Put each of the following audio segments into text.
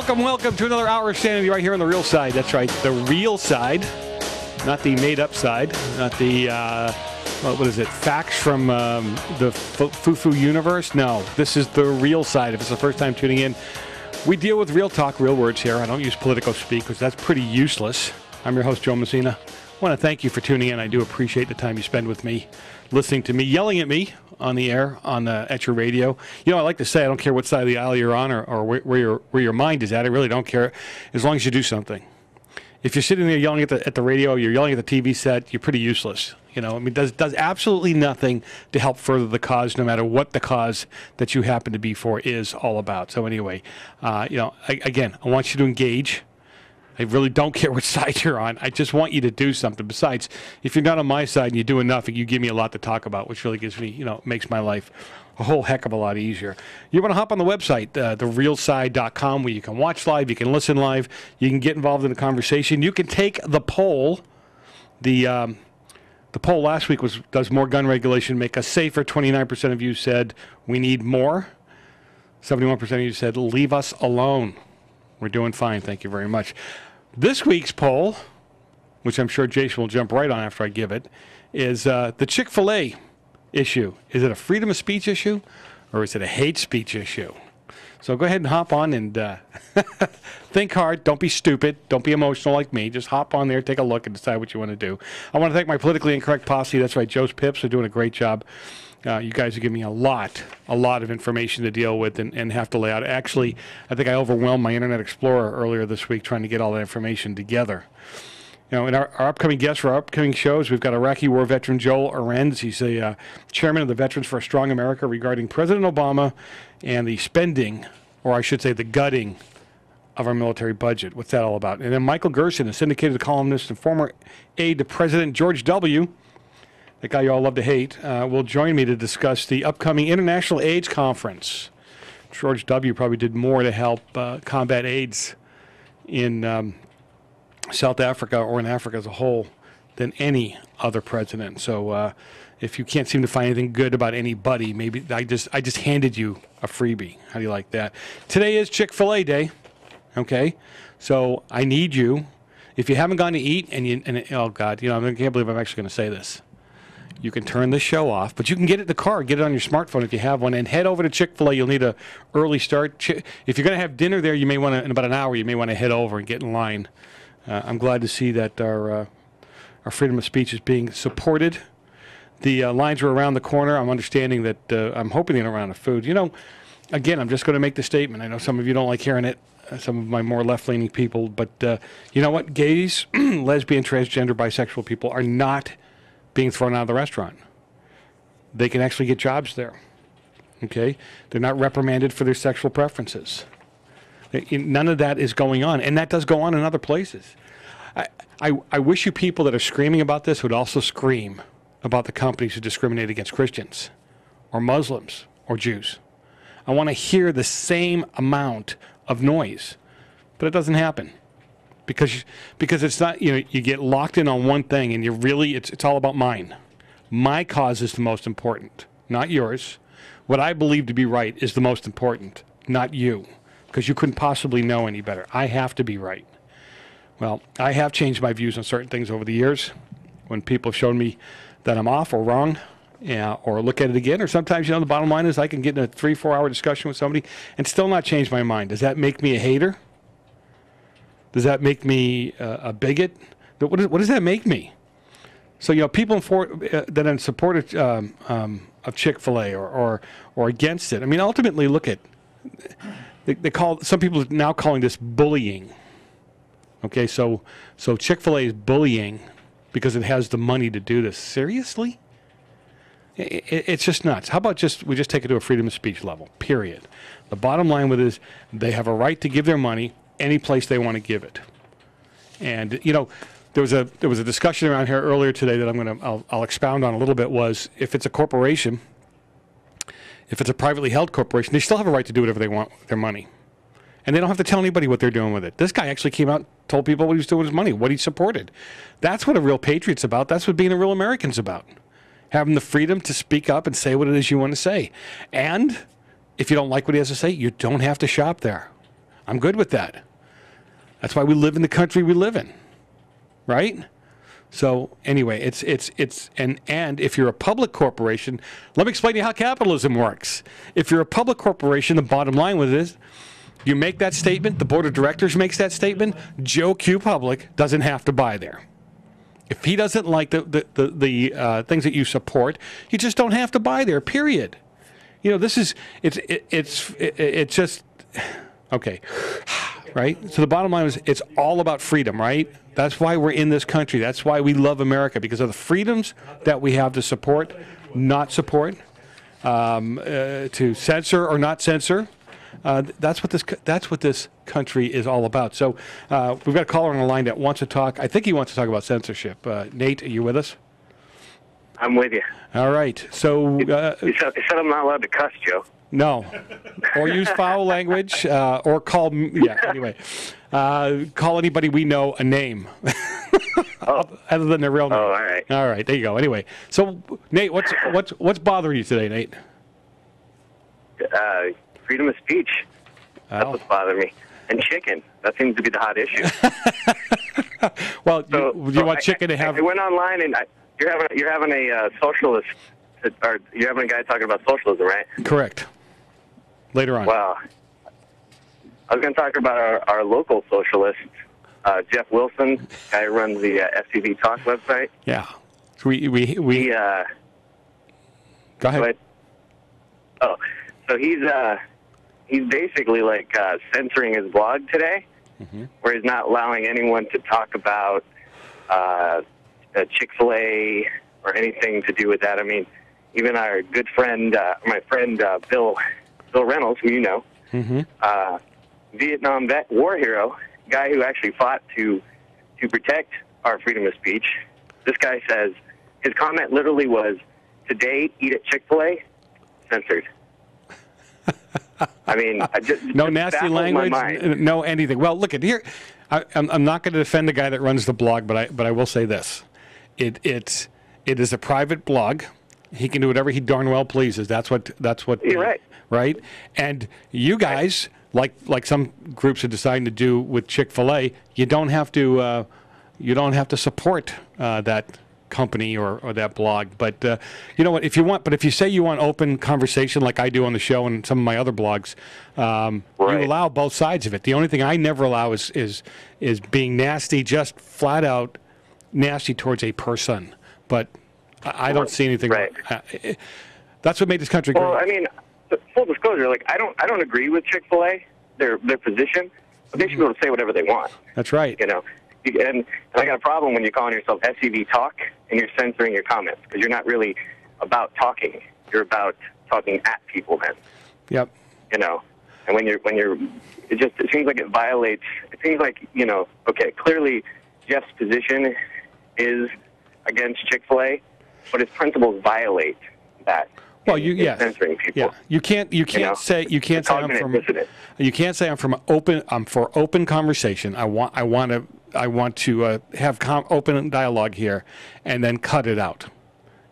Welcome to another hour of sanity right here on The Real Side. That's right, The Real Side, not the made-up side, not the, what is it, facts from the foo-foo universe? No, this is The Real Side. If it's the first time tuning in, we deal with real talk, real words here. I don't use political speak because that's pretty useless. I'm your host, Joe Messina. I want to thank you for tuning in. I do appreciate the time you spend with me, listening to me, yelling at me on the air, at your radio. You know, I like to say I don't care what side of the aisle you're on or where your mind is at. I really don't care, as long as you do something. If you're sitting there yelling at the radio, you're yelling at the TV set, you're pretty useless. You know, I mean, does absolutely nothing to help further the cause, no matter what the cause that you happen to be for is all about. So anyway, again, I want you to engage. I really don't care which side you're on. I just want you to do something. Besides, if you're not on my side and you do enough, you give me a lot to talk about, which really gives me, makes my life a whole heck of a lot easier. You want to hop on the website, therealside.com, where you can watch live, you can listen live, you can get involved in the conversation. You can take the poll. The poll last week was, does more gun regulation make us safer? 29% of you said we need more. 71% of you said leave us alone. We're doing fine, thank you very much. This week's poll, which I'm sure Jason will jump right on after I give it, is the Chick-fil-A issue. Is it a freedom of speech issue, or is it a hate speech issue? So go ahead and hop on and think hard. Don't be stupid. Don't be emotional like me. Just hop on there, take a look, and decide what you want to do. I want to thank my politically incorrect posse. That's right, Joe's Pips are doing a great job. You guys have given me a lot of information to deal with and have to lay out. Actually, I think I overwhelmed my Internet Explorer earlier this week trying to get all that information together. You know, in our upcoming guests for our upcoming shows, we've got Iraqi war veteran Joel Arends. He's a chairman of the Veterans for a Strong America regarding President Obama and the spending, or I should say the gutting, of our military budget. What's that all about? And then Michael Gerson, a syndicated columnist and former aide to President George W., that guy you all love to hate, will join me to discuss the upcoming International AIDS Conference. George W. probably did more to help combat AIDS in South Africa or in Africa as a whole than any other president. So if you can't seem to find anything good about anybody, maybe I just handed you a freebie. How do you like that? Today is Chick-fil-A Day. Okay, so I need you. If you haven't gone to eat oh God, I can't believe I'm actually going to say this. You can turn the show off, but you can get it in the car, get it on your smartphone if you have one, and head over to Chick-fil-A. You'll need a early start. If you're going to have dinner there, you may want to, in about an hour, you may want to head over and get in line. I'm glad to see that our freedom of speech is being supported. The lines are around the corner. I'm understanding that, I'm hoping they're around the food. Again, I'm just going to make the statement. I know some of you don't like hearing it, some of my more left-leaning people, but you know what? Gays, lesbian, transgender, bisexual people are not being thrown out of the restaurant. They can actually get jobs there. Okay? They're not reprimanded for their sexual preferences. None of that is going on, and that does go on in other places. I wish you people that are screaming about this would also scream about the companies who discriminate against Christians or Muslims or Jews. I want to hear the same amount of noise, but it doesn't happen. Because it's not, you get locked in on one thing and it's all about mine. My cause is the most important, not yours. What I believe to be right is the most important, not you, because you couldn't possibly know any better. I have to be right. Well, I have changed my views on certain things over the years when people have shown me that I'm off or wrong, or look at it again, or sometimes, the bottom line is I can get in a 3-4 hour discussion with somebody and still not change my mind. Does that make me a hater? Does that make me a bigot? What does that make me? So, people that are in support of Chick-fil-A or against it. I mean, ultimately, look at, they call, some people are now calling this bullying. Okay, so Chick-fil-A is bullying because it has the money to do this. Seriously? It's just nuts. How about we just take it to a freedom of speech level, period. The bottom line with it is they have a right to give their money any place they want to give it. And there was a discussion around here earlier today that I'll expound on a little bit. Was if it's a corporation, if it's a privately held corporation, they still have a right to do whatever they want with their money, and they don't have to tell anybody what they're doing with it. This guy actually came out, told people what he was doing with his money, what he supported. That's what a real patriot's about. That's what being a real American's about. Having the freedom to speak up and say what it is you want to say. And if you don't like what he has to say, you don't have to shop there. I'm good with that. That's why we live in the country we live in, right? So anyway, it's and if you're a public corporation, let me explain to you how capitalism works. If you're a public corporation, the bottom line with it is, you make that statement, the board of directors makes that statement, Joe Q. Public doesn't have to buy there. If he doesn't like the things that you support, you just don't have to buy there. Period. You know, this is it's just okay, right? So the bottom line is, it's all about freedom, right? That's why we're in this country. That's why we love America, because of the freedoms that we have to support, not support, to censor or not censor. That's what this country is all about. So we've got a caller on the line that wants to talk. I think he wants to talk about censorship. Nate, are you with us? I'm with you. All right. So you said I'm not allowed to cuss, Joe. No, or use foul language, or call. Yeah. Anyway, call anybody we know a name, other than their real name. Oh, all right. All right. There you go. Anyway, so Nate, what's bothering you today, Nate? Freedom of speech. That's what's bothering me. And chicken. That seems to be the hot issue. Well, you want chicken to have? I went online and you're having a socialist, or you're having a guy talking about socialism, right? Correct. Later on. Well, I was going to talk about our local socialist, Jeff Wilson, guy who runs the FCV Talk website. Yeah. So we go ahead. Oh, so he's basically like censoring his blog today, where he's not allowing anyone to talk about Chick-fil-A or anything to do with that. I mean, even our good friend, my friend Bill Reynolds, who you know, Vietnam vet, war hero, guy who actually fought to protect our freedom of speech. This guy says, his comment literally was, "Today, eat at Chick-fil-A, censored." I mean, no nasty language, no anything. Well, look at here. I'm not going to defend the guy that runs the blog, but I will say this: it is a private blog. He can do whatever he darn well pleases. That's what. You're right. Right. And you guys, like some groups are deciding to do with Chick-fil-A, you don't have to support that company or that blog. But you know what? If you say you want open conversation, like I do on the show and some of my other blogs, you allow both sides of it. The only thing I never allow is being nasty, just flat out nasty towards a person. But I don't see anything. Right. That's what made this country great. Well, I mean, full disclosure, like I don't agree with Chick-fil-A, their position, but they should be able to say whatever they want. That's right. You know, and I got a problem when you're calling yourself SCV Talk and you're censoring your comments, because you're not really about talking. You're about talking at people then. Yep. You know, and when you're it seems like it violates. It seems like, you know, okay, clearly Jeff's position is against Chick-fil-A, but his principles violate that. Well, censoring people. Yeah, you can't say I'm for open conversation. I want to have open dialogue here, and then cut it out.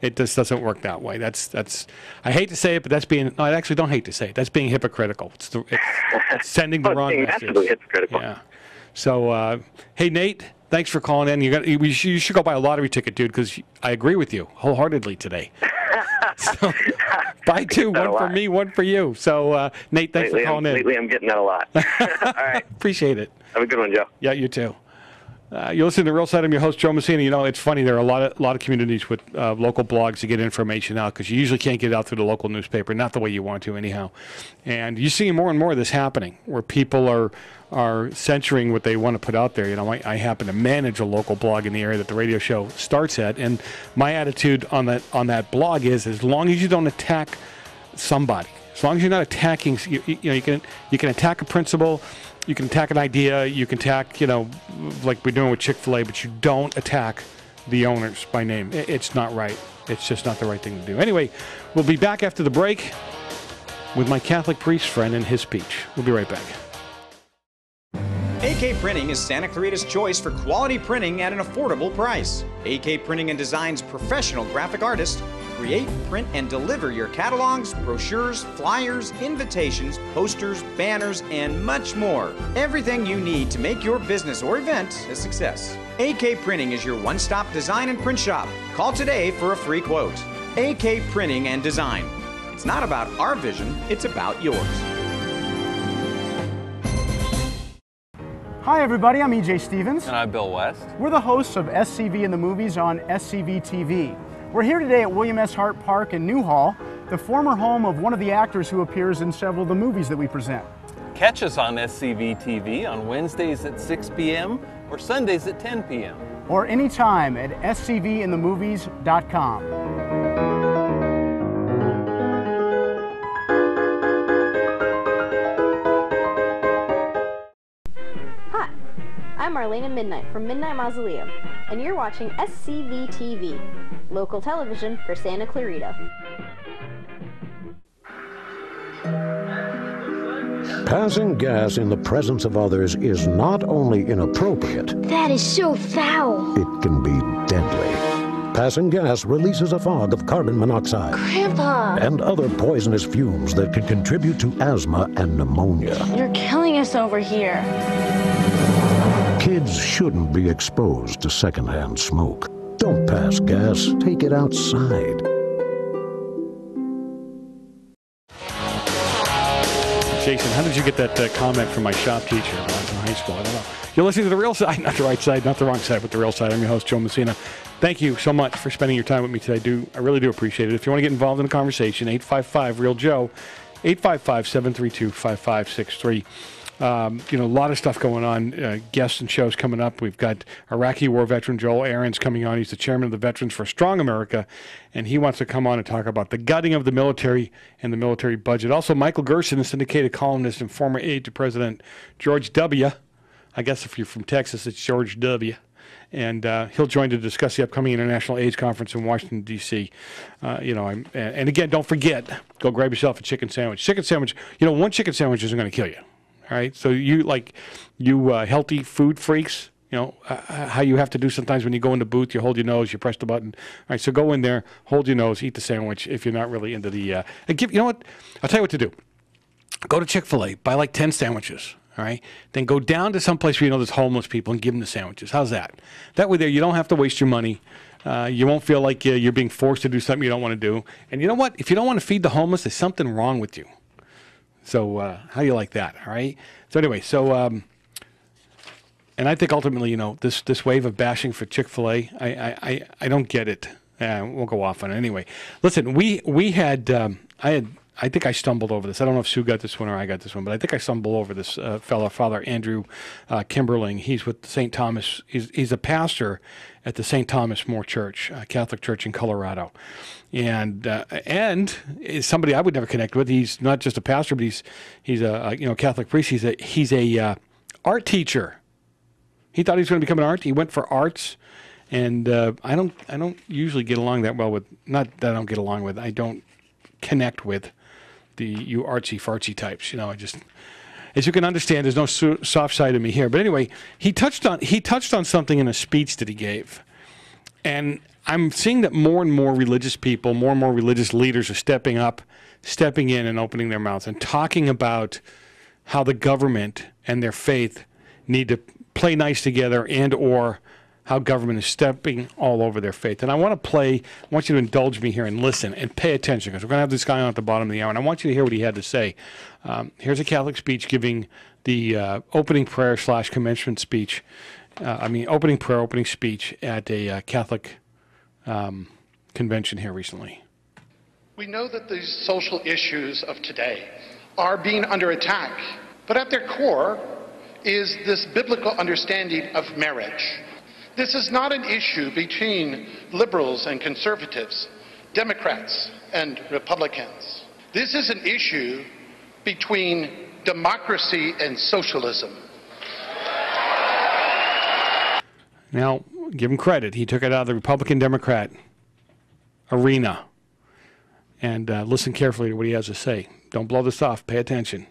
It just doesn't work that way. That's. I hate to say it, but that's being. No, I actually don't hate to say it. That's being hypocritical. It's sending the wrong message. Absolutely hypocritical. Yeah. So, hey, Nate, thanks for calling in. You should go buy a lottery ticket, dude, because I agree with you wholeheartedly today. So, buy two, one for me, one for you. So, Nate, thanks for calling in. Lately, I'm getting that a lot. All right. Appreciate it. Have a good one, Joe. Yeah, you too. You listen to The Real Side. I'm your host, Joe Messina. You know, it's funny. There are a lot of communities with local blogs to get information out, because you usually can't get it out through the local newspaper, not the way you want to anyhow. And you see more and more of this happening, where people are censoring what they want to put out there. You know, I happen to manage a local blog in the area that the radio show starts at, and my attitude on that blog is, as long as you don't attack somebody, as long as you're not attacking, you can attack a principle. You can attack an idea, you can attack, like we're doing with Chick-fil-A, but you don't attack the owners by name. It's not right. It's just not the right thing to do. Anyway, we'll be back after the break with my Catholic priest friend and his speech. We'll be right back. AK Printing is Santa Clarita's choice for quality printing at an affordable price. AK Printing and Design's professional graphic artists create, print, and deliver your catalogs, brochures, flyers, invitations, posters, banners, and much more. Everything you need to make your business or event a success. AK Printing is your one-stop design and print shop. Call today for a free quote. AK Printing and Design. It's not about our vision, it's about yours. Hi everybody, I'm EJ Stevens. And I'm Bill West. We're the hosts of SCV in the Movies on SCV TV. We're here today at William S. Hart Park in Newhall, the former home of one of the actors who appears in several of the movies that we present. Catch us on SCV TV on Wednesdays at 6 p.m. or Sundays at 10 p.m. Or anytime at scvinthemovies.com. I'm Marlena Midnight from Midnight Mausoleum, and you're watching SCV TV, local television for Santa Clarita. Passing gas in the presence of others is not only inappropriate, that is so foul. it can be deadly. Passing gas releases a fog of carbon monoxide Grandpa! and other poisonous fumes that can contribute to asthma and pneumonia. You're killing us over here. Kids shouldn't be exposed to secondhand smoke. Don't pass gas, take it outside. Jason, how did you get that comment from my shop teacher when I was in high school? I don't know. You're listening to The Real Side, not the right side, not the wrong side, but The Real Side. I'm your host, Joe Messina. Thank you so much for spending your time with me today. I really do appreciate it. If you want to get involved in the conversation, 855-REAL-JOE, 855-732-5563. A lot of stuff going on, guests and shows coming up. We've got Iraqi war veteran Joel Aarons coming on. He's the chairman of the Veterans for a Strong America, and he wants to come on and talk about the gutting of the military and the military budget. Also, Michael Gerson, a syndicated columnist and former aide to President George W. I guess if you're from Texas, it's George W. And he'll join to discuss the upcoming International AIDS Conference in Washington, D.C. And again, don't forget, go grab yourself a chicken sandwich. Chicken sandwich, one chicken sandwich isn't going to kill you. All right, so you healthy food freaks, how you have to do sometimes when you go in the booth, you hold your nose, you press the button. All right, so go in there, hold your nose, eat the sandwich if you're not really into the, and you know what, I'll tell you what to do. Go to Chick-fil-A, buy like 10 sandwiches, all right? Then go down to some place where you know there's homeless people and give them the sandwiches. How's that? That way there you don't have to waste your money. You won't feel like you're being forced to do something you don't want to do. And you know what? If you don't want to feed the homeless, there's something wrong with you. So how do you like that, all right? So anyway, and I think ultimately, this wave of bashing for Chick-fil-A, I don't get it. We'll go off on it anyway. Listen, I think I stumbled over this. I don't know if Sue got this one or I got this one, but I think I stumbled over this fellow, Father Andrew Kimberling. He's with St. Thomas. He's a pastor at the St. Thomas More Church, Catholic Church in Colorado. And is somebody I would never connect with. He's not just a pastor, but he's a Catholic priest. He's a art teacher. He thought he was going to become an art. He went for arts, and I don't usually get along that well with. Not that I don't get along with. I don't connect with you artsy fartsy types. I just, as you can understand, there's no soft side of me here. But anyway, he touched on something in a speech that he gave, and I'm seeing that more and more religious people, more and more religious leaders are stepping in and opening their mouths and talking about how the government and their faith need to play nice together, and or how government is stepping all over their faith. And I want you to indulge me here and listen and pay attention, because we're going to have this guy on at the bottom of the hour, and I want you to hear what he had to say. Here's a Catholic speech giving the opening prayer / commencement speech, opening speech at a Catholic convention here recently. We know that these social issues of today are being under attack, but at their core is this biblical understanding of marriage. This is not an issue between liberals and conservatives, Democrats and Republicans. This is an issue between democracy and socialism. Now, give him credit. He took it out of the Republican-Democrat arena. And listen carefully to what he has to say. Don't blow this off. Pay attention.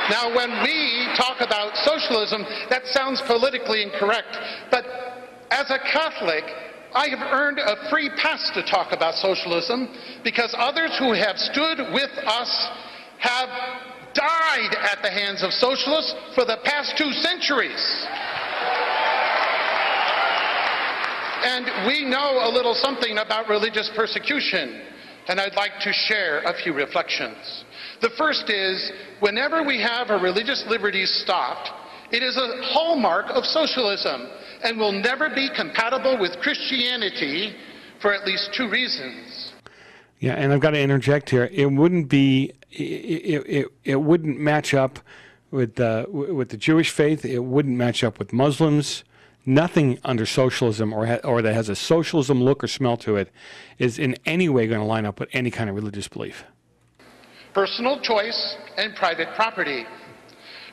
Now, when we talk about socialism, that sounds politically incorrect. But as a Catholic, I have earned a free pass to talk about socialism because others who have stood with us have died at the hands of socialists for the past 2 centuries. And we know a little something about religious persecution, and I'd like to share a few reflections. The first is, whenever we have our religious liberties stopped, it is a hallmark of socialism and will never be compatible with Christianity for at least 2 reasons. Yeah, and I've got to interject here. It wouldn't be, it wouldn't match up with the Jewish faith. It wouldn't match up with Muslims. Nothing under socialism or that has a socialism look or smell to it is in any way going to line up with any kind of religious belief. Personal choice and private property.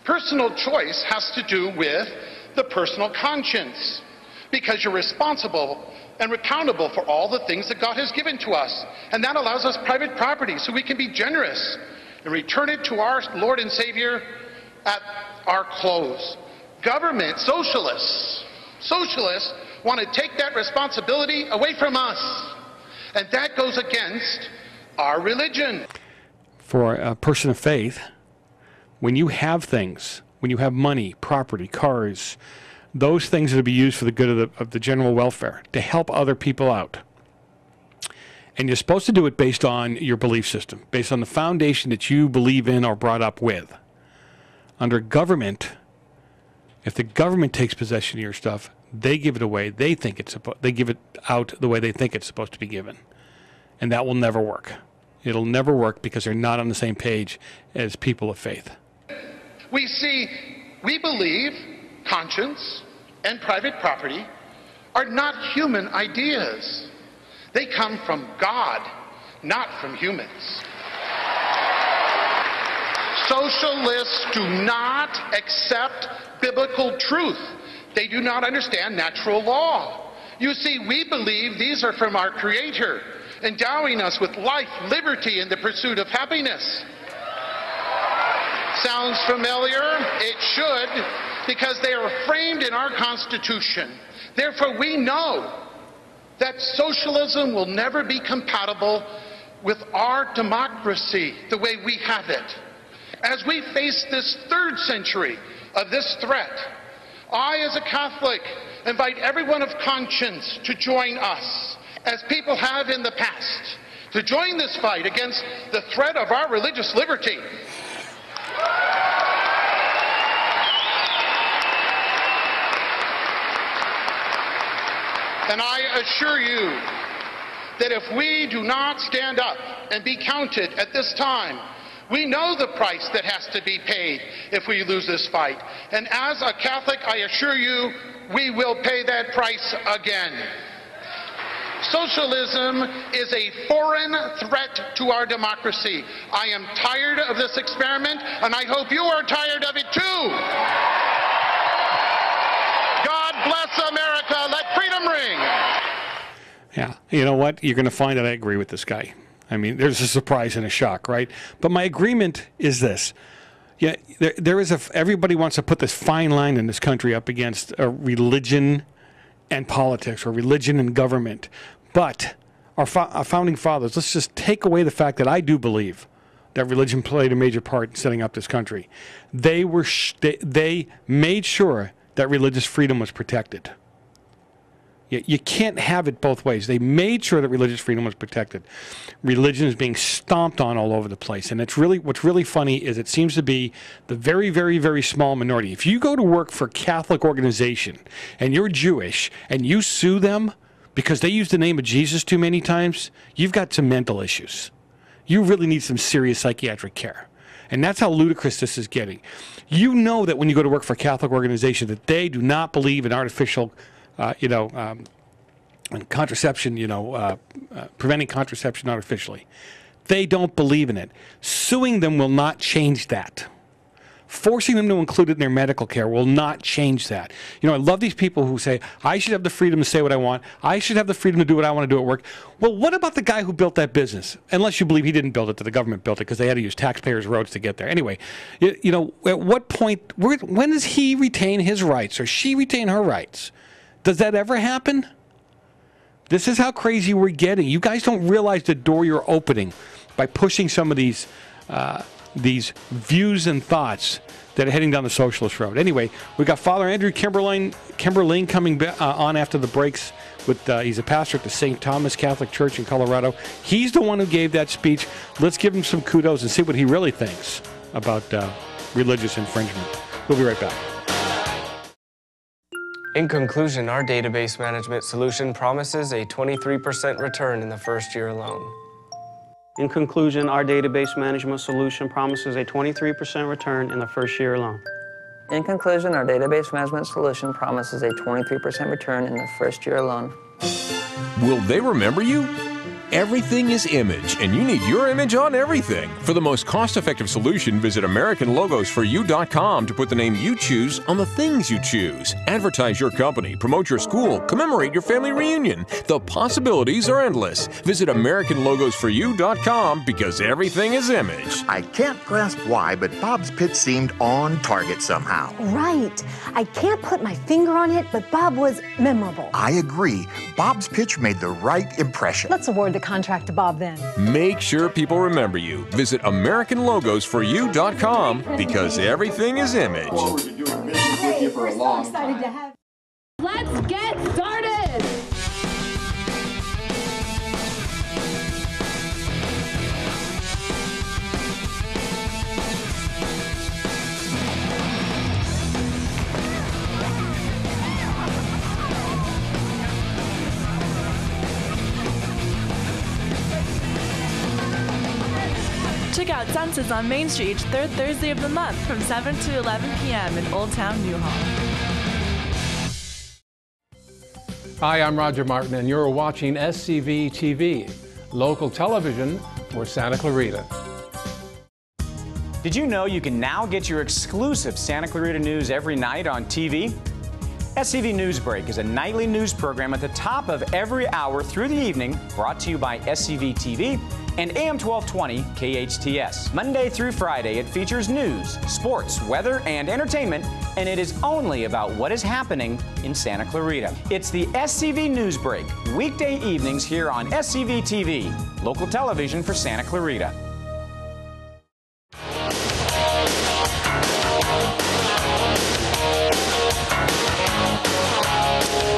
Personal choice has to do with the personal conscience, because you're responsible and accountable for all the things that God has given to us. And that allows us private property so we can be generous and return it to our Lord and Savior at our close. Government, socialists want to take that responsibility away from us. And that goes against our religion. For a person of faith, when you have things, when you have money, property, cars, those things are to be used for the good of the general welfare, to help other people out. And you're supposed to do it based on your belief system, based on the foundation that you believe in or brought up with. Under government, if the government takes possession of your stuff, they give it away. They give it out the way they think it's supposed to be given. And that will never work. It'll never work because they're not on the same page as people of faith. We believe conscience and private property are not human ideas. They come from God, not from humans. Socialists do not accept biblical truth. They do not understand natural law. You see, we believe these are from our Creator, endowing us with life, liberty, and the pursuit of happiness. Sounds familiar? It should, because they are framed in our Constitution. Therefore, we know that socialism will never be compatible with our democracy the way we have it. As we face this 3rd century of this threat, I, as a Catholic, invite everyone of conscience to join us, as people have in the past, to join this fight against the threat of our religious liberty. And I assure you that if we do not stand up and be counted at this time, we know the price that has to be paid if we lose this fight. And as a Catholic, I assure you, we will pay that price again. Socialism is a foreign threat to our democracy. I am tired of this experiment, and I hope you are tired of it too. God bless America. Let freedom ring. Yeah, you know what? You're going to find that I agree with this guy. I mean, there's a surprise and a shock, right? But my agreement is this. Yeah, there is everybody wants to put this fine line in this country up against religion and politics, or religion and government. But our founding fathers, let's just take away the fact that I do believe that religion played a major part in setting up this country. They made sure that religious freedom was protected. You can't have it both ways. They made sure that religious freedom was protected. Religion is being stomped on all over the place. And what's really funny is it seems to be the very, very, very small minority. If you go to work for a Catholic organization and you're Jewish and you sue them because they use the name of Jesus too many times, you've got some mental issues. You really need some serious psychiatric care. And that's how ludicrous this is getting. You know that when you go to work for a Catholic organization that they do not believe in artificial and contraception, preventing contraception artificially. They don't believe in it. Suing them will not change that. Forcing them to include it in their medical care will not change that. I love these people who say, I should have the freedom to say what I want. I should have the freedom to do what I want to do at work. Well, what about the guy who built that business? Unless you believe he didn't build it, that the government built it because they had to use taxpayers' roads to get there. Anyway, at what point, when does he retain his rights or she retain her rights? Does that ever happen? This is how crazy we're getting. You guys don't realize the door you're opening by pushing some of these views and thoughts that are heading down the socialist road. Anyway, we got Father Andrew Kimberling coming on after the breaks. He's a pastor at the St. Thomas Catholic Church in Colorado. He's the one who gave that speech. Let's give him some kudos and see what he really thinks about religious infringement. We'll be right back. In conclusion, our database management solution promises a 23% return in the first year alone. In conclusion, our database management solution promises a 23% return in the first year alone. In conclusion, our database management solution promises a 23% return in the first year alone. Will they remember you? Everything is image, and you need your image on everything. For the most cost-effective solution, visit AmericanLogosForYou.com to put the name you choose on the things you choose. Advertise your company, promote your school, commemorate your family reunion. The possibilities are endless. Visit AmericanLogosForYou.com because everything is image. I can't grasp why, but Bob's pitch seemed on target somehow. Right. I can't put my finger on it, but Bob was memorable. I agree. Bob's pitch made the right impression. Let's award the contract to Bob then. Make sure people remember you. Visit AmericanLogosForYou.com because everything is image. Hey, we're so excited to have. Let's get started! Check out Senses on Main Street each third Thursday of the month from 7 to 11 p.m. in Old Town Newhall. Hi, I'm Roger Martin, and you're watching SCV TV, local television for Santa Clarita. Did you know you can now get your exclusive Santa Clarita news every night on TV? SCV News Break is a nightly news program at the top of every hour through the evening, brought to you by SCV TV and AM 1220 KHTS. Monday through Friday, it features news, sports, weather, and entertainment, and it is only about what is happening in Santa Clarita. It's the SCV News Break, weekday evenings here on SCV TV, local television for Santa Clarita.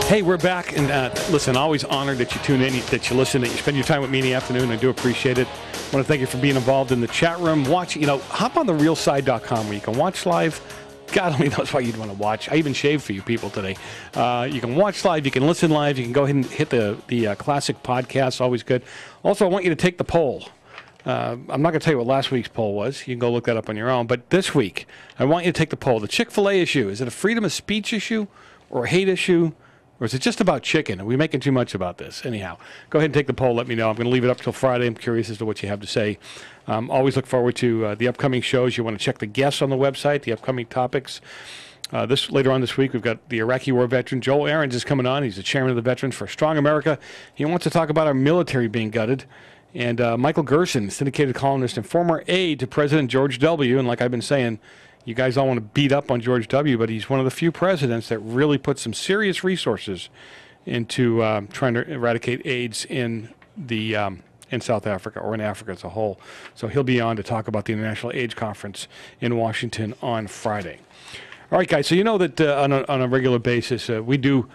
Hey, we're back, and listen, always honored that you tune in, that you listen, that you spend your time with me in the afternoon. I do appreciate it. I want to thank you for being involved in the chat room. Hop on therealside.com where you can watch live. God only knows why you'd want to watch. I even shaved for you people today. You can watch live, you can listen live, you can go ahead and hit the classic podcast, always good. Also, I want you to take the poll. I'm not going to tell you what last week's poll was. You can go look that up on your own. But this week, I want you to take the poll. The Chick-fil-A issue, is it a freedom of speech issue or a hate issue? Or is it just about chicken? Are we making too much about this? Anyhow, go ahead and take the poll. Let me know. I'm going to leave it up till Friday. I'm curious as to what you have to say. Always look forward to the upcoming shows. You want to check the guests on the website, the upcoming topics. Later on this week, we've got the Iraqi war veteran. Joel Ahrens is coming on. He's the chairman of the Veterans for Strong America. He wants to talk about our military being gutted. And Michael Gerson, syndicated columnist and former aide to President George W. And like I've been saying, you guys all want to beat up on George W., but he's one of the few presidents that really put some serious resources into trying to eradicate AIDS in South Africa, or in Africa as a whole. So he'll be on to talk about the International AIDS Conference in Washington on Friday. All right, guys, so you know that on a regular basis, we do,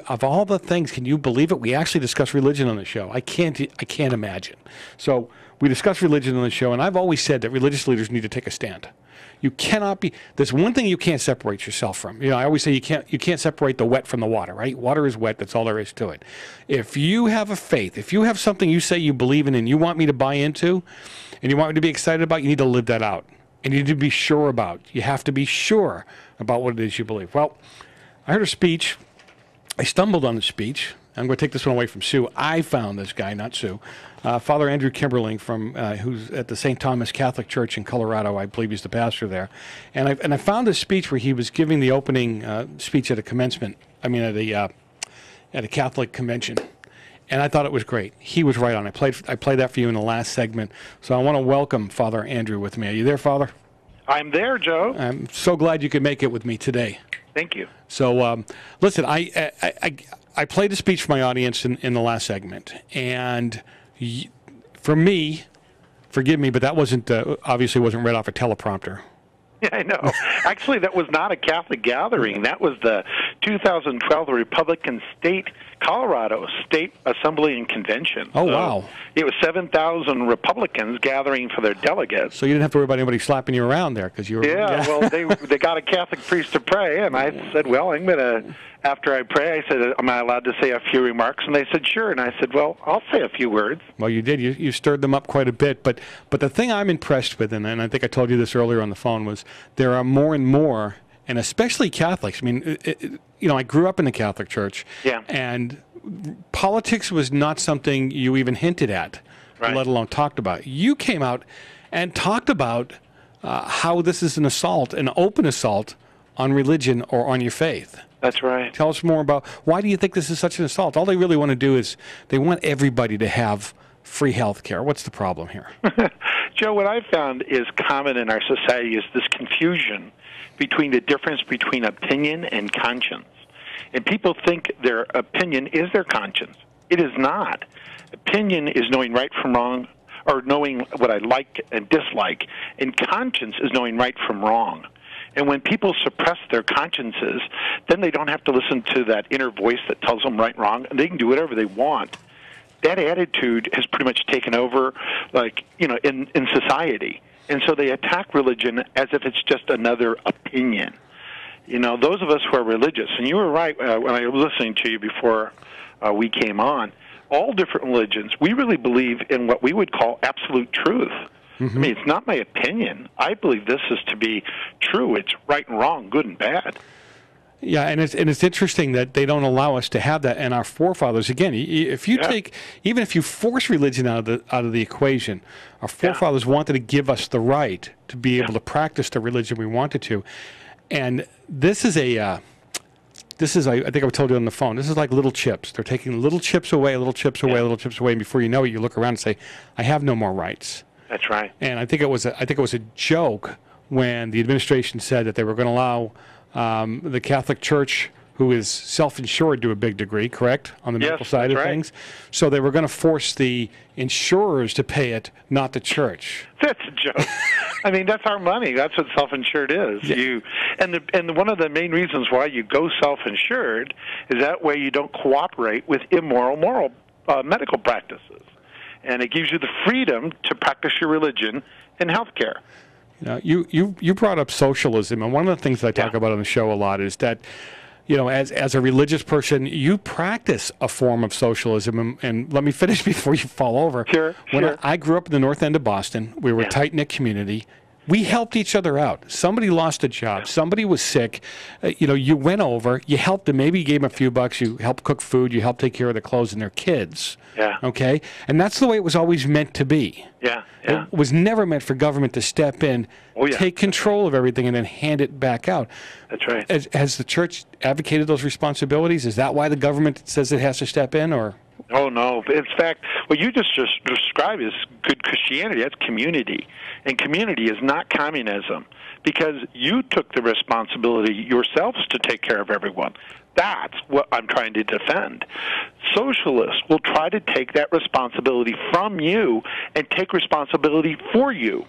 of all the things, can you believe it? We actually discuss religion on the show. I can't imagine. So we discuss religion on the show, and I've always said that religious leaders need to take a stand. You cannot be. There's one thing you can't separate yourself from. I always say you can't separate the wet from the water, right? Water is wet. That's all there is to it. If you have a faith, if you have something you say you believe in and you want me to buy into, and you want me to be excited about, you need to live that out. And you need to be sure about. You have to be sure about what it is you believe. Well, I heard a speech. I stumbled on the speech. I'm going to take this one away from Sue. I found this guy, not Sue. Father Andrew Kimberling, who's at the St. Thomas Catholic Church in Colorado. I believe he's the pastor there. And I found this speech where he was giving the opening speech at a Catholic convention. And I thought it was great. He was right on. I played that for you in the last segment. So I want to welcome Father Andrew with me. Are you there, Father? I'm there, Joe. I'm so glad you could make it with me today. Thank you. So, listen, I I played a speech for my audience in the last segment, and for me, forgive me, but that wasn't obviously wasn't read off a teleprompter. Yeah, I know. Actually, that was not a Catholic gathering. That was the 2012 Republican Colorado State Assembly and Convention. Oh, wow. It was 7,000 Republicans gathering for their delegates. So you didn't have to worry about anybody slapping you around there because you were... Yeah, well, they got a Catholic priest to pray, and I said, well, I'm going to... After I pray, I said, am I allowed to say a few remarks? And they said, sure. And I said, well, I'll say a few words. Well, you did. You stirred them up quite a bit. But the thing I'm impressed with, and I think I told you this earlier on the phone, was there are more and more, and especially Catholics. I mean, I grew up in the Catholic Church. Yeah. And politics was not something you even hinted at, right, let alone talked about. You came out and talked about how this is an assault, an open assault on religion or on your faith. That's right. Tell us more about why do you think this is such an assault? All they really want to do is they want everybody to have free health care. What's the problem here? Joe, what I've found is common in our society is this confusion between the difference between opinion and conscience. And people think their opinion is their conscience. It is not. Opinion is knowing right from wrong, or knowing what I like and dislike. And conscience is knowing right from wrong. And when people suppress their consciences, then they don't have to listen to that inner voice that tells them right and wrong, and they can do whatever they want. That attitude has pretty much taken over, in society. And so they attack religion as if it's just another opinion. Those of us who are religious, and you were right when I was listening to you before we came on, all different religions, we really believe in what we would call absolute truth. Mm-hmm. I mean, it's not my opinion. I believe this is to be true. It's right and wrong, good and bad. Yeah, and it's interesting that they don't allow us to have that. And our forefathers, again, if you take, even if you force religion out of the equation, our forefathers wanted to give us the right to be able to practice the religion we wanted to. And this is I think I told you on the phone, this is like little chips. They're taking little chips away, little chips away, little chips away, and before you know it, you look around and say, I have no more rights. That's right. And I think it was a joke when the administration said that they were going to allow the Catholic Church, who is self-insured to a big degree, correct, on the medical side of things. So they were going to force the insurers to pay it, not the church. That's a joke. I mean, that's our money. That's what self-insured is. Yeah. And one of the main reasons why you go self-insured is that way you don't cooperate with immoral medical practices. And it gives you the freedom to practice your religion in healthcare. You brought up socialism, and one of the things that I talk about on the show a lot is that, as a religious person, you practice a form of socialism. And let me finish before you fall over. Sure. When I grew up in the north end of Boston, we were a tight-knit community. We helped each other out. Somebody lost a job. Somebody was sick. You went over. You helped them. Maybe you gave them a few bucks. You helped cook food. You helped take care of their clothes and their kids. Yeah. Okay? And that's the way it was always meant to be. Yeah. It was never meant for government to step in, take control of everything, and then hand it back out. That's right. Has the church advocated those responsibilities? Is that why the government says it has to step in, or? Oh, no. In fact, what you just described is good Christianity. That's community. And community is not communism, because you took the responsibility yourselves to take care of everyone. That's what I'm trying to defend. Socialists will try to take that responsibility from you and take responsibility for you.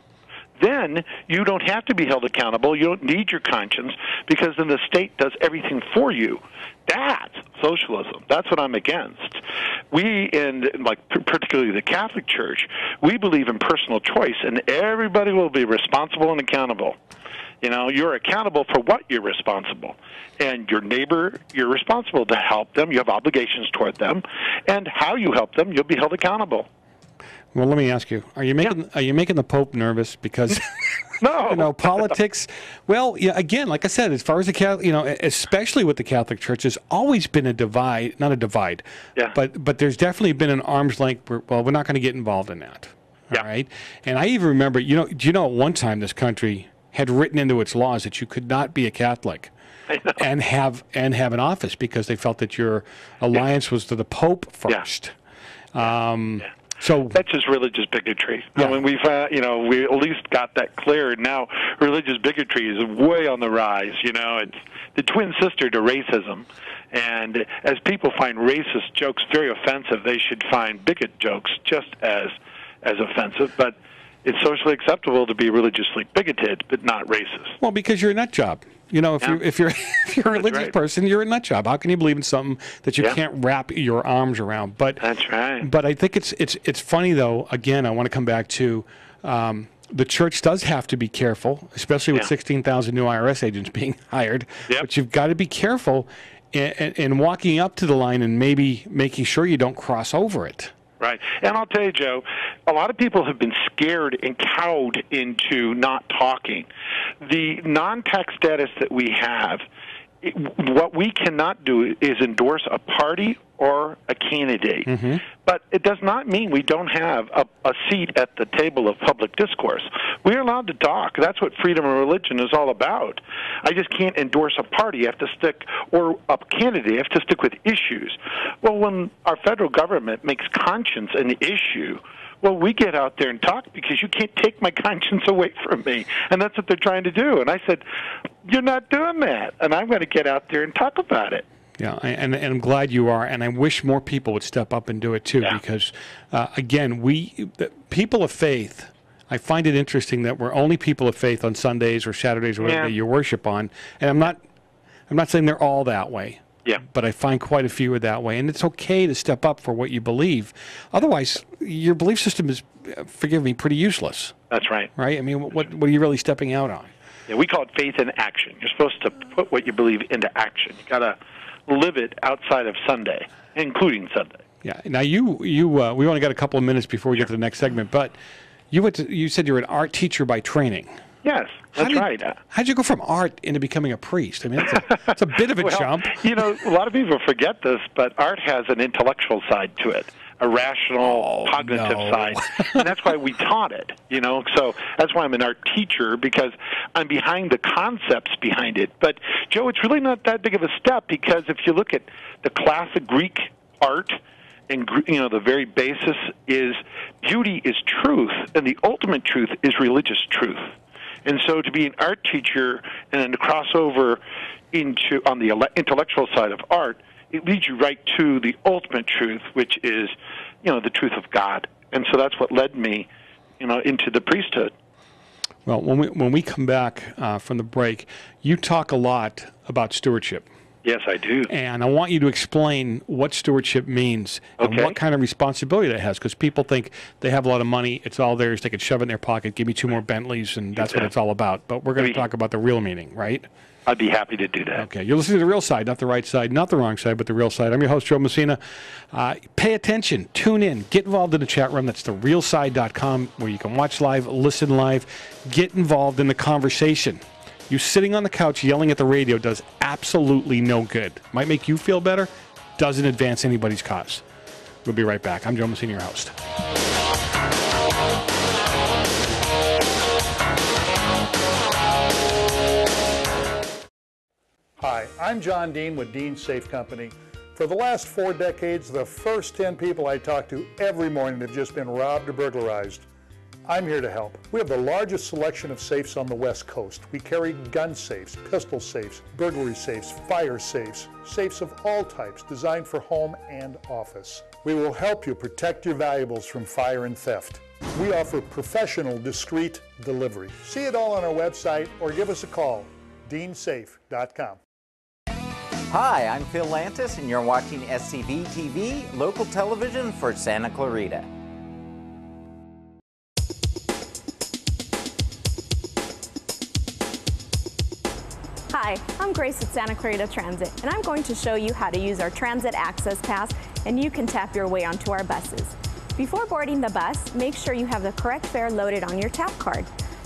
Then you don't have to be held accountable. You don't need your conscience, because then the state does everything for you. That's socialism. That's what I'm against. We, particularly the Catholic Church, we believe in personal choice, and everybody will be responsible and accountable. You're accountable for what you're responsible. And your neighbor, you're responsible to help them. You have obligations toward them. And how you help them, you'll be held accountable. Well, let me ask you: Are you making the Pope nervous because no, politics? Well, again, like I said, as far as the Catholic, especially with the Catholic Church, there's always been a divide, not a divide, but there's definitely been an arm's length. We're not going to get involved in that. All right, and I even remember, do you know at one time this country had written into its laws that you could not be a Catholic and have an office because they felt that your alliance was to the Pope first. So that's just religious bigotry. Yeah. I mean, we at least got that cleared. Now, religious bigotry is way on the rise. It's the twin sister to racism. And as people find racist jokes very offensive, they should find bigot jokes just as offensive. But it's socially acceptable to be religiously bigoted, but not racist. Well, because you're a nut job. If you're a religious person, you're a nut job. How can you believe in something that you can't wrap your arms around? But that's right. But I think it's funny though. Again, I want to come back to the church does have to be careful, especially with 16,000 new IRS agents being hired. Yep. But you've got to be careful in walking up to the line and maybe making sure you don't cross over it. Right. And I'll tell you, Joe, a lot of people have been scared and cowed into not talking. The non-tax status that we have, what we cannot do is endorse a party or a candidate. Mm-hmm. But it does not mean we don't have a seat at the table of public discourse. We're allowed to talk. That's what freedom of religion is all about. I just can't endorse a party. I have to stick, or a candidate. I have to stick with issues. Well, when our federal government makes conscience an issue, well, we get out there and talk because you can't take my conscience away from me. And that's what they're trying to do. And I said, you're not doing that. And I'm going to get out there and talk about it. Yeah, and I'm glad you are, and I wish more people would step up and do it too, because, again, the people of faith, I find it interesting that we're only people of faith on Sundays or Saturdays or whatever day you worship on, and I'm not saying they're all that way. Yeah. But I find quite a few are that way, and it's okay to step up for what you believe. Otherwise, your belief system is, forgive me, pretty useless. That's right. Right? I mean, what are you really stepping out on? Yeah, we call it faith in action. You're supposed to put what you believe into action. You got to live it outside of Sunday, including Sunday. Yeah. Now we only got a couple of minutes before we get to the next segment, but you said you're an art teacher by training. Yes, that's right. How'd you go from art into becoming a priest? I mean, that's a bit of a jump. A lot of people forget this, but art has an intellectual side to it, a rational, cognitive side, and that's why we taught it. So that's why I'm an art teacher, because I'm behind the concepts behind it. But Joe, it's really not that big of a step, because if you look at the classic Greek art, and the very basis is beauty is truth, and the ultimate truth is religious truth. And so to be an art teacher and then to cross over on the intellectual side of art, it leads you right to the ultimate truth, which is, the truth of God. And so that's what led me, into the priesthood. Well, when we come back from the break, you talk a lot about stewardship. Yes, I do. And I want you to explain what stewardship means and what kind of responsibility it has, because people think they have a lot of money, it's all theirs, they can shove it in their pocket, give me 2 more Bentleys, and that's what it's all about. But we're going to talk about the real meaning, right? I'd be happy to do that. Okay. You're listening to The Real Side, not the right side, not the wrong side, but the real side. I'm your host, Joe Messina. Pay attention. Tune in. Get involved in the chat room. That's therealside.com, where you can watch live, listen live, get involved in the conversation. You sitting on the couch yelling at the radio does absolutely no good. Might make you feel better, doesn't advance anybody's cause. We'll be right back. I'm Joe Messina, your host. Hi, I'm John Dean with Dean Safe Company. For the last 4 decades, the first 10 people I talk to every morning have just been robbed or burglarized. I'm here to help. We have the largest selection of safes on the West Coast. We carry gun safes, pistol safes, burglary safes, fire safes, safes of all types designed for home and office. We will help you protect your valuables from fire and theft. We offer professional, discreet delivery. See it all on our website or give us a call, deansafe.com. Hi, I'm Phil Lantis, and you're watching SCV TV, local television for Santa Clarita. Hi, I'm Grace at Santa Clarita Transit, and I'm going to show you how to use our Transit Access Pass, and you can tap your way onto our buses. Before boarding the bus, make sure you have the correct fare loaded on your tap card.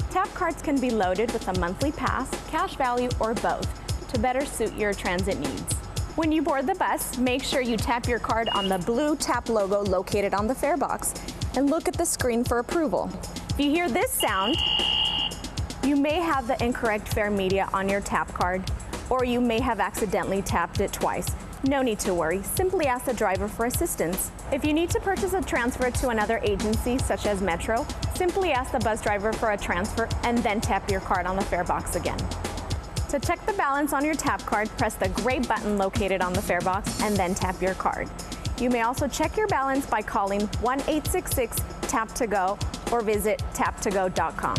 Tap cards can be loaded with a monthly pass, cash value, or both to better suit your transit needs. When you board the bus, make sure you tap your card on the blue tap logo located on the fare box and look at the screen for approval. If you hear this sound, you may have the incorrect fare media on your tap card, or you may have accidentally tapped it twice. No need to worry. Simply ask the driver for assistance. If you need to purchase a transfer to another agency, such as Metro, simply ask the bus driver for a transfer and then tap your card on the fare box again. To check the balance on your tap card, press the gray button located on the fare box and then tap your card. You may also check your balance by calling 1-866-TAP-TO-GO or visit taptogo.com.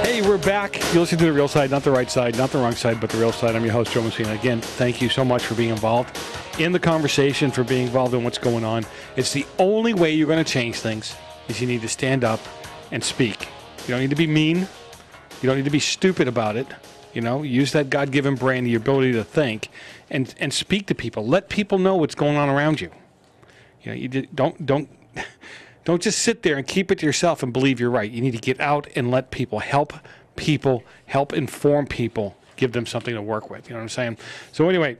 Hey, we're back. You listen to The Real Side, not the right side, not the wrong side, but The Real Side. I'm your host, Joe Messina. Again, thank you so much for being involved in the conversation, for being involved in what's going on. It's the only way you're going to change things is you need to stand up and speak. You don't need to be mean. You don't need to be stupid about it. You know, use that God-given brain, the ability to think, and speak to people. Let people know what's going on around you. You know, you don't just sit there and keep it to yourself and believe you're right. You need to get out and let people help inform people, give them something to work with. You know what I'm saying? So anyway,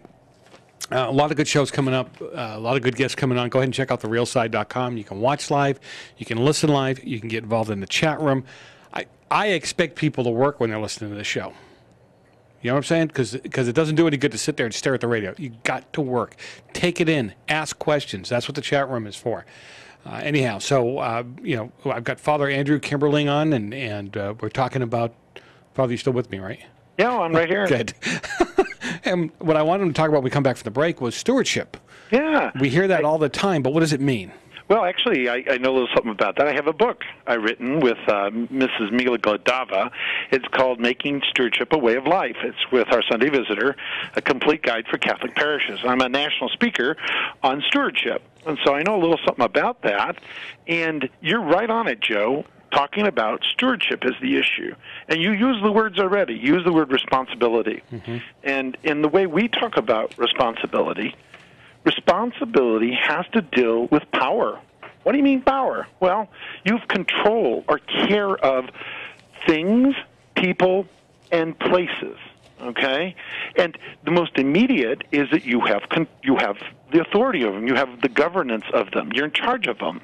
a lot of good shows coming up, a lot of good guests coming on. Go ahead and check out therealside.com. You can watch live, you can listen live, you can get involved in the chat room. I expect people to work when they're listening to the show. You know what I'm saying? Because it doesn't do any good to sit there and stare at the radio. You got to work. Take it in. Ask questions. That's what the chat room is for. Anyhow, so, you know, I've got Father Andrew Kimberling on, and we're talking about, Father, you're still with me, right? Yeah, I'm right here. Good. And what I wanted to talk about when we come back from the break was stewardship. Yeah. We hear that all the time, but what does it mean? Well, actually, I know a little something about that. I have a book I've written with Mrs. Mila Godava. It's called Making Stewardship a Way of Life. It's with our Sunday Visitor, a complete guide for Catholic parishes. I'm a national speaker on stewardship, and so I know a little something about that. And you're right on it, Joe, talking about stewardship is the issue. And you use the words already. You use the word responsibility. Mm-hmm. And in the way we talk about responsibility has to deal with power. What do you mean power? Well, you have control or care of things, people, and places. Okay, and the most immediate is that you have the authority over them. You have the governance of them. You're in charge of them,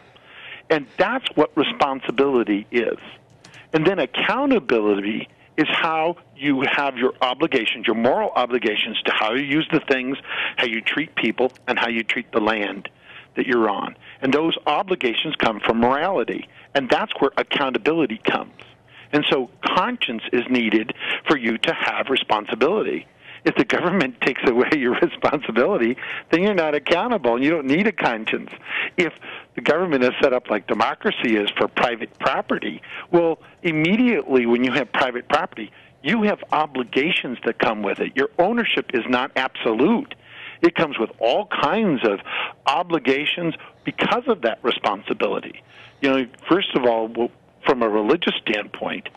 and that's what responsibility is. And then accountability is how you have your obligations, your moral obligations to how you use the things, how you treat people, and how you treat the land that you're on. And those obligations come from morality, and that's where accountability comes. And so conscience is needed for you to have responsibility. If the government takes away your responsibility, then you're not accountable, and you don't need a conscience. If the government is set up like democracy is for private property, well, immediately when you have private property, you have obligations that come with it. Your ownership is not absolute. It comes with all kinds of obligations because of that responsibility. You know, first of all, from a religious standpoint,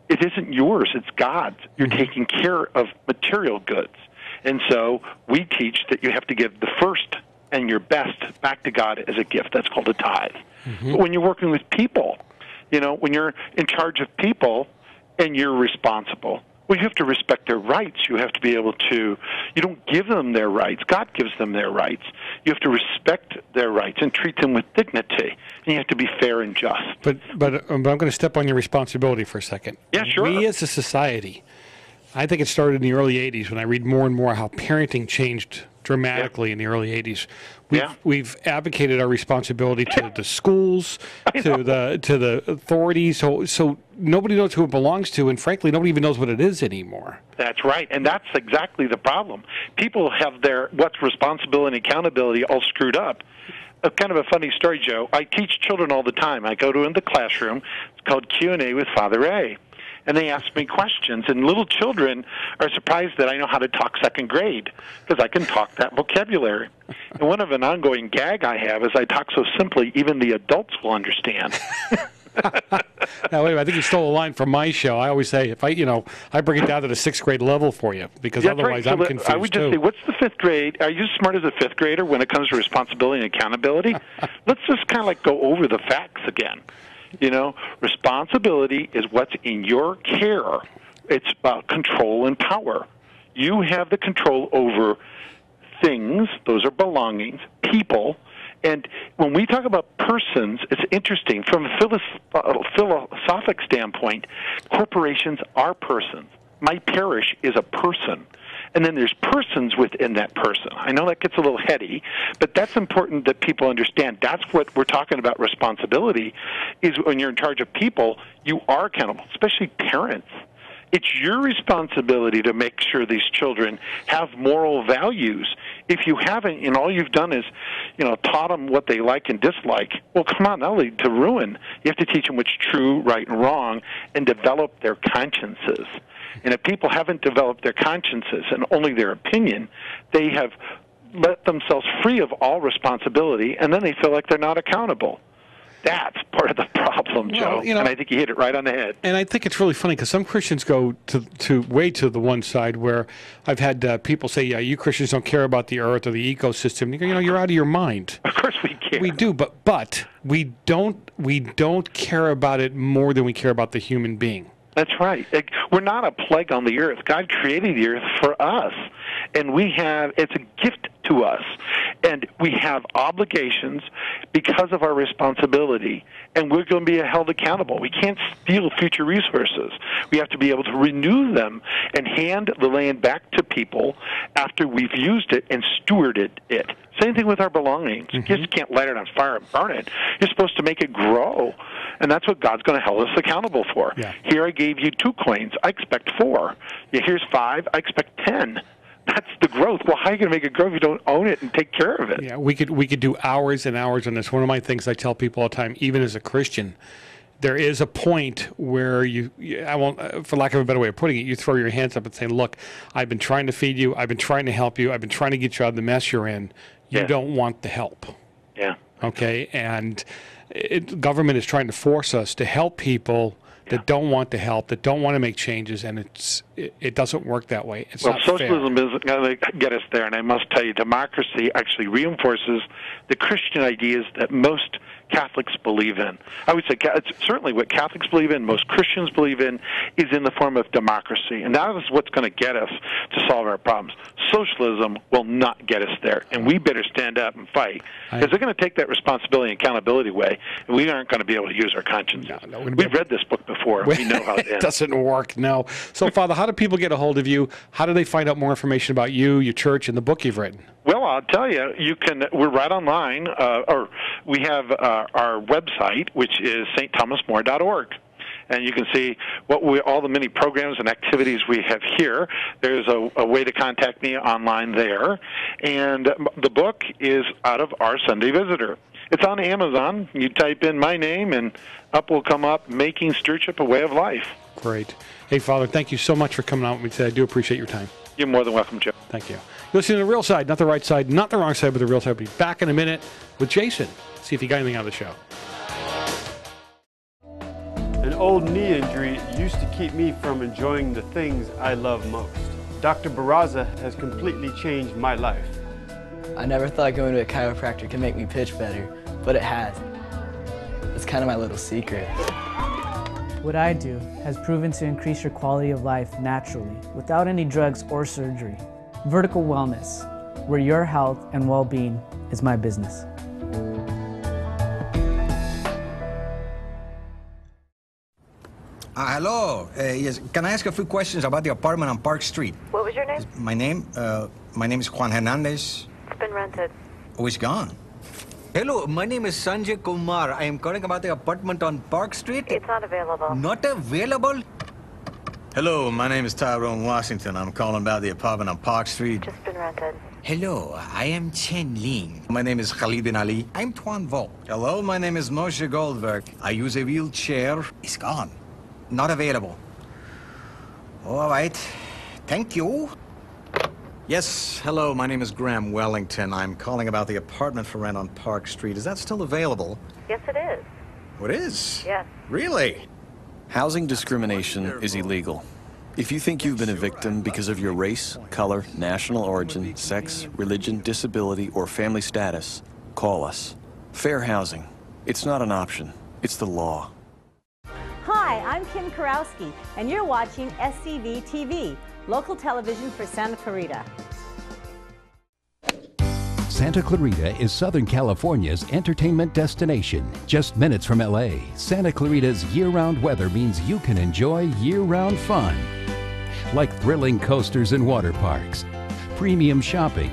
it isn't yours, it's God's. You're taking care of material goods. And so we teach that you have to give the first and your best back to God as a gift. That's called a tithe. Mm-hmm. But when you're working with people, you know, when you're in charge of people and you're responsible, well, you have to respect their rights. You have to be able to, you don't give them their rights. God gives them their rights. You have to respect their rights and treat them with dignity. And you have to be fair and just. But I'm going to step on your responsibility for a second. Yeah, sure. We as a society, I think it started in the early 80s when I read more and more how parenting changed dramatically in the early 80s. We've advocated our responsibility to the schools, to the authorities, so nobody knows who it belongs to, and frankly, nobody even knows what it is anymore. That's right, and that's exactly the problem. People have their what's responsibility and accountability all screwed up. Kind of a funny story, Joe. I teach children all the time. I go to in the classroom. It's called Q&A with Father A. And they ask me questions, and little children are surprised that I know how to talk second grade because I can talk that vocabulary. And one of an ongoing gag I have is I talk so simply even the adults will understand. Now, wait a minute, I think you stole a line from my show. I always say, if I bring it down to the 6th grade level for you because otherwise I'm confused I would just say, what's the 5th grade? Are you as smart as a 5th grader when it comes to responsibility and accountability? Let's just kind of like go over the facts again. You know, responsibility is what's in your care. It's about control and power. You have the control over things, those are belongings, people, And when we talk about persons, it's interesting. From a philosophic standpoint, corporations are persons. My parish is a person. And then there's persons within that person. I know that gets a little heady, but that's important that people understand. That's what we're talking about responsibility, is when you're in charge of people, you are accountable, especially parents. It's your responsibility to make sure these children have moral values. If you haven't, and all you've done is, taught them what they like and dislike, well, come on, that'll lead to ruin. You have to teach them what's true, right, and wrong, and develop their consciences. And if people haven't developed their consciences and only their opinion, they have let themselves free of all responsibility, and then they feel like they're not accountable. That's part of the problem, Joe, and I think you hit it right on the head. And I think it's really funny because some Christians go to way to the one side where I've had people say, yeah, you Christians don't care about the earth or the ecosystem. You go, you're out of your mind. Of course we care. We do, but we don't care about it more than we care about the human being. That's right. We're not a plague on the earth. God created the earth for us, and it's a gift to us, and we have obligations because of our responsibility, and we're going to be held accountable. We can't steal future resources. We have to be able to renew them and hand the land back to people after we've used it and stewarded it. Same thing with our belongings. You just can't light it on fire and burn it. You're supposed to make it grow, and that's what God's going to hold us accountable for. Yeah. Here I gave you 2 coins. I expect 4. Here's 5. I expect 10. That's the growth. Well, how are you going to make it grow if you don't own it and take care of it? Yeah, we could do hours and hours on this. One of my things I tell people all the time, even as a Christian, there is a point where I won't, for lack of a better way of putting it, you throw your hands up and say, look, I've been trying to feed you. I've been trying to help you. I've been trying to get you out of the mess you're in. You don't want the help. Yeah. Okay? And government is trying to force us to help people that don't want to help, that don't want to make changes, and it doesn't work that way. It's not fair. Socialism isn't going to get us there, and I must tell you, democracy actually reinforces the Christian ideas that most Catholics believe in. I would say it's certainly what Catholics believe in, most Christians believe in, is in the form of democracy. And that is what's going to get us to solve our problems. Socialism will not get us there, and we better stand up and fight, because they're going to take that responsibility and accountability away, and we aren't going to be able to use our conscience. We've read this book before, and we know how it ends. It doesn't work, no. So, Father, how do people get a hold of you? How do they find out more information about you, your church, and the book you've written? Well, I'll tell you, we're right online, or we have our website, which is stthomasmore.org. And you can see all the many programs and activities we have here. There's a way to contact me online there. And the book is out of Our Sunday Visitor. It's on Amazon. You type in my name, and up will come up, Making Stewardship a Way of Life. Great. Hey, Father, thank you so much for coming out with me today. I do appreciate your time. You're more than welcome, Joe. Thank you. Listen to the real side, not the right side, not the wrong side, but the real side. We'll be back in a minute with Jason. See if he got anything out of the show. An old knee injury used to keep me from enjoying the things I love most. Dr. Barraza has completely changed my life. I never thought going to a chiropractor could make me pitch better, but it has. It's kind of my little secret. What I do has proven to increase your quality of life naturally, without any drugs or surgery. Vertical Wellness, where your health and well-being is my business. Hello. Yes. Can I ask a few questions about the apartment on Park Street? What was your name? My name is Juan Hernandez. It's been rented. Oh, it's gone. Hello, my name is Sanjay Kumar. I am calling about the apartment on Park Street. It's not available. Not available? Hello, my name is Tyrone Washington. I'm calling about the apartment on Park Street. Just been rented. Hello, I am Chen Ling. My name is Khalid bin Ali. I'm Tuan Vo. Hello, my name is Moshe Goldberg. I use a wheelchair. It's gone. Not available. All right. Thank you. Yes, hello, my name is Graham Wellington. I'm calling about the apartment for rent on Park Street. Is that still available? Yes, it is. Oh, it is? Yes. Really? Housing discrimination is illegal. If you think you've been a victim because of your race, color, national origin, sex, religion, disability, or family status, call us. Fair housing. It's not an option. It's the law. Hi, I'm Kim Karowski, and you're watching SCV TV, local television for Santa Clarita. Santa Clarita is Southern California's entertainment destination. Just minutes from LA, Santa Clarita's year-round weather means you can enjoy year-round fun. Like thrilling coasters and water parks, premium shopping,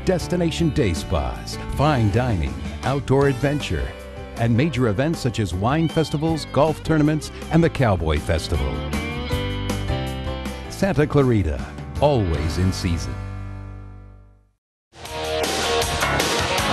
destination day spas, fine dining, outdoor adventure, and major events such as wine festivals, golf tournaments, and the Cowboy Festival. Santa Clarita, always in season.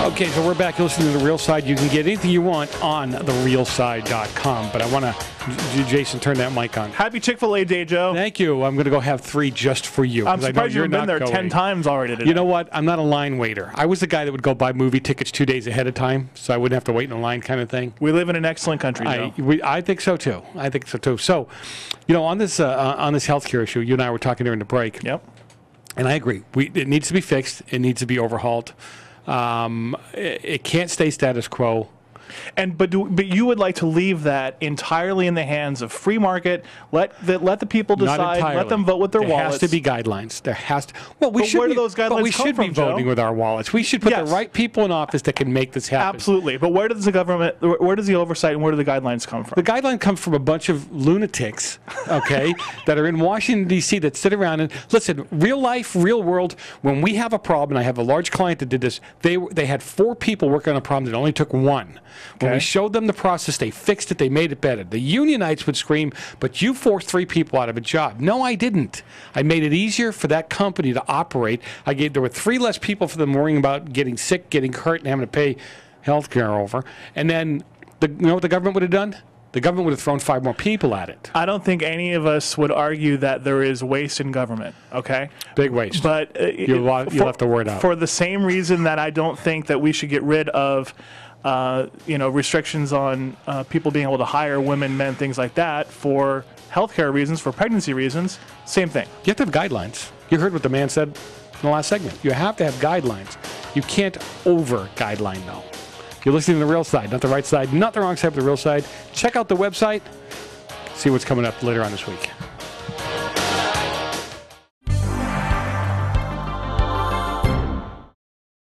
Okay, so we're back. You're listening to The Real Side. You can get anything you want on therealside.com. But I want to, Jason, turn that mic on. Happy Chick-fil-A Day, Joe. Thank you. I'm going to go have 3 just for you. I'm surprised you've been there 10 times already today. You know what? I'm not a line waiter. I was the guy that would go buy movie tickets 2 days ahead of time, so I wouldn't have to wait in a line kind of thing. We live in an excellent country, Joe. I think so, too. I think so, too. So, on this healthcare issue, you and I were talking during the break. Yep. And I agree. It needs to be fixed. It needs to be overhauled. It can't stay status quo. But you would like to leave that entirely in the hands of free market. Let the people decide. Let them vote with their wallets. There has to be guidelines. There has to. Well, where do those guidelines come from, we should be voting with our wallets. We should put the right people in office that can make this happen. Absolutely. But where does the government? Where does the oversight and where do the guidelines come from? The guideline comes from a bunch of lunatics, okay, that are in Washington D.C. that sit around and listen. Real life, real world. When we have a problem, and I have a large client that did this. They had 4 people working on a problem that only took 1. When we showed them the process, they fixed it, they made it better. The unionites would scream, but you forced 3 people out of a job. No, I didn't. I made it easier for that company to operate. There were 3 less people for them worrying about getting sick, getting hurt, and having to pay health care over. And then, you know what the government would have done? The government would have thrown 5 more people at it. I don't think any of us would argue that there is waste in government, okay? Big waste. But you left the word out. For the same reason that I don't think that we should get rid of restrictions on people being able to hire women, men, things like that for healthcare reasons, for pregnancy reasons, same thing. You have to have guidelines. You heard what the man said in the last segment. You have to have guidelines. You can't over-guideline, though. You're listening to The Real Side, not the right side, not the wrong side, but The Real Side. Check out the website. See what's coming up later on this week.